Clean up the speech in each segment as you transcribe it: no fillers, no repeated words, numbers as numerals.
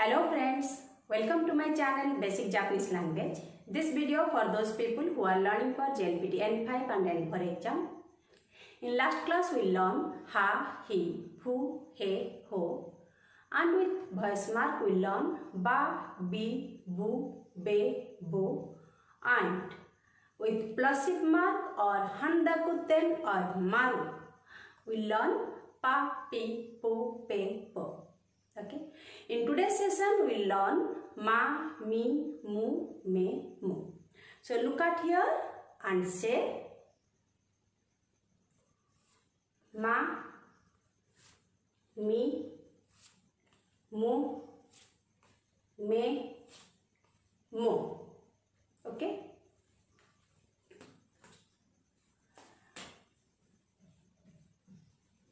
Hello friends, welcome to my channel Basic Japanese Language. This video for those people who are learning for JLPT N5 and N4 exam. In last class we learned ha, he, who, he, ho, and with voice mark we learned ba, bi, bu, be, bo, and with plosive mark or handakuten or maru we learn pa, pi, pu, pe, po. Okay. In today's session, we learn ma, mi, mu, me, mu. So look at here and say ma, mi, mu, me, mu. Okay.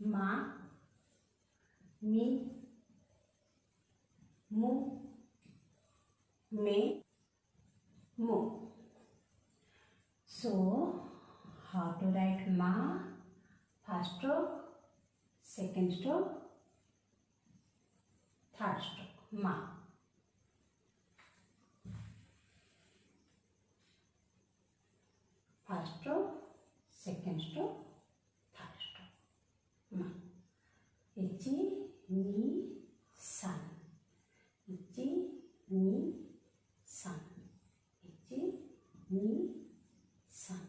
Ma, mi, mu, me, mu. So, how to write ma? First stroke, second stroke, third stroke. Ma. First stroke, second stroke, third stroke. Ma. Ichi, ni, san. Ichi, ni, san. Ichi, ni, san.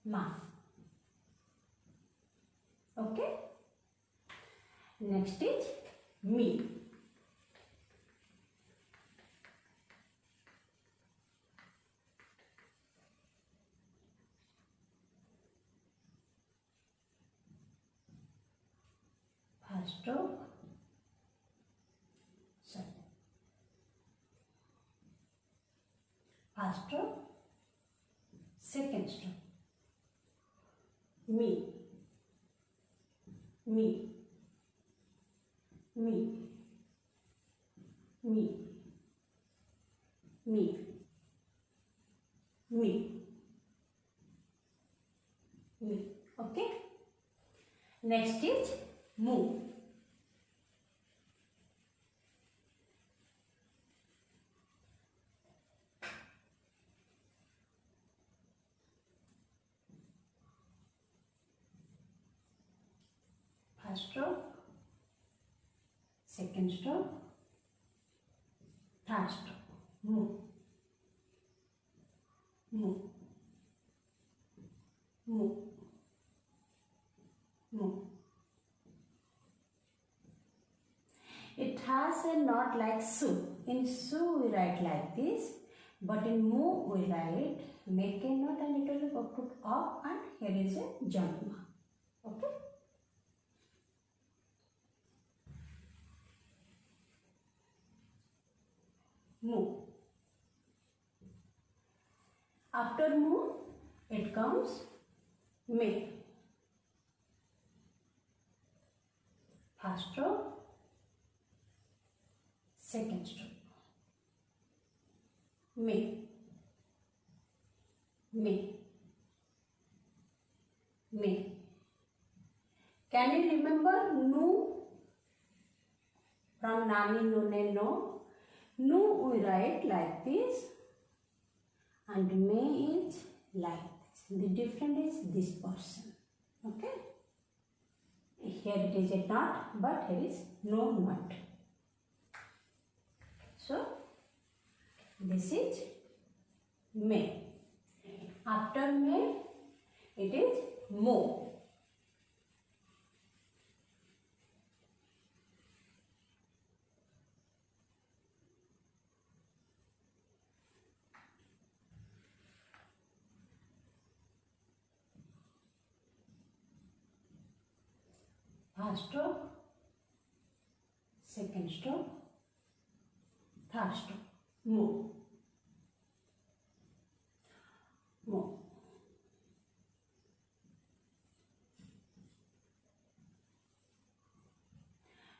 Ma. Okay. Next is me. First stroke, first stroke, second stroke. Me, me, me, me, me, me, me. Okay. Next is mu. First stroke, second stroke, third stroke. Mu, mu, mu, mu. It has a knot like su. In su we write like this, but in mu we write make a knot and it will put up and here is a jump mark. Okay. Mu. After mu, it comes me. First stroke, second stroke. Me, me, me. Can you remember nu from nami, nu, ne, no? Nu we write like this and me is like this. The difference is this portion. Okay. Here it is a knot, but here is no knot. So this is me. After me, it is mo. First stroke, second stroke, third stroke. Mu, mu.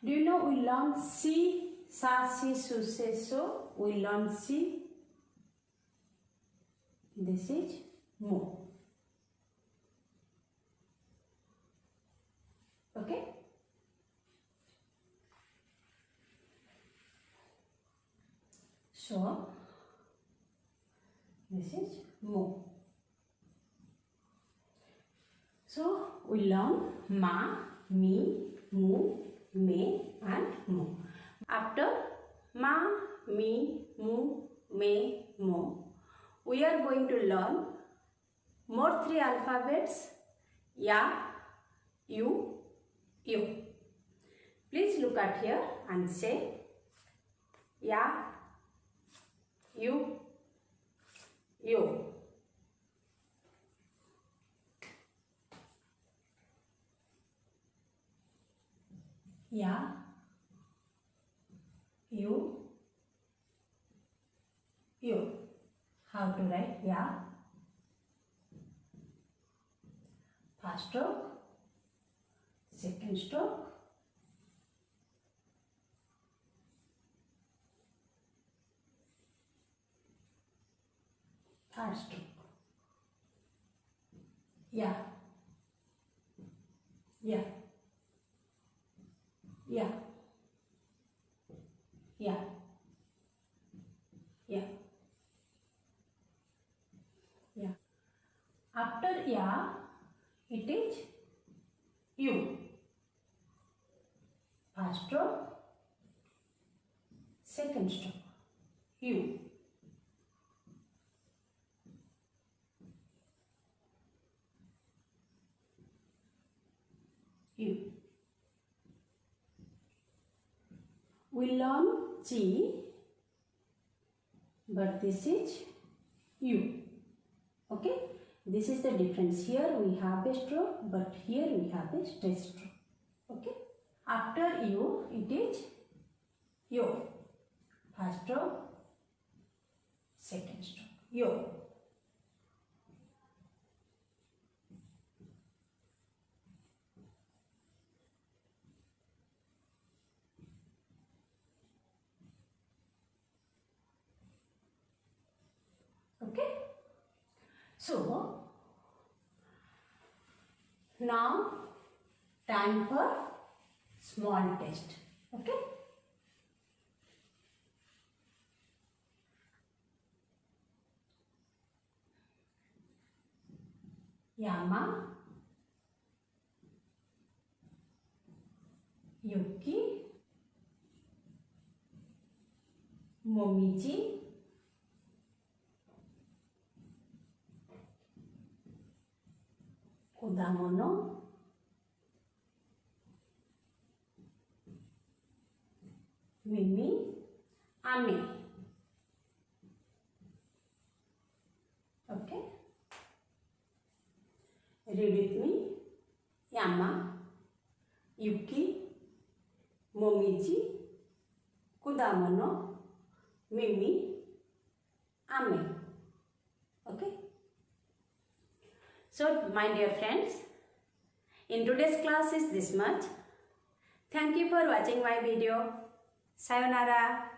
Do you know we learn si, sa, si, su, se, so? We learn si. This is mu. So this is mo. So we learn ma, mi, mu, me and mo. After ma, mi, mu, me, mo, we are going to learn more 3 alphabets, ya, you, you. Please look at here and say ya, you, you. Ya, you, you. How to write ya? First stroke, second stroke, third stroke. Ya, ya, ya, ya, ya, ya. After ya, it is you. First stroke, second stroke, you. You. We learn G, but this is U. Okay, this is the difference. Here we have a stroke, but here we have a straight stroke. Okay, after U, it is yo. First stroke, second stroke, yo. Okay, so now time for small test. Okay, Yama, Yuki, Momiji, Kudamono, Mimi, Ame. Okay, read with me. Yama, Yuki, Momiji, Kudamono, Mimi, Ame. Okay. So my dear friends, in today's class is this much. Thank you for watching my video. Sayonara.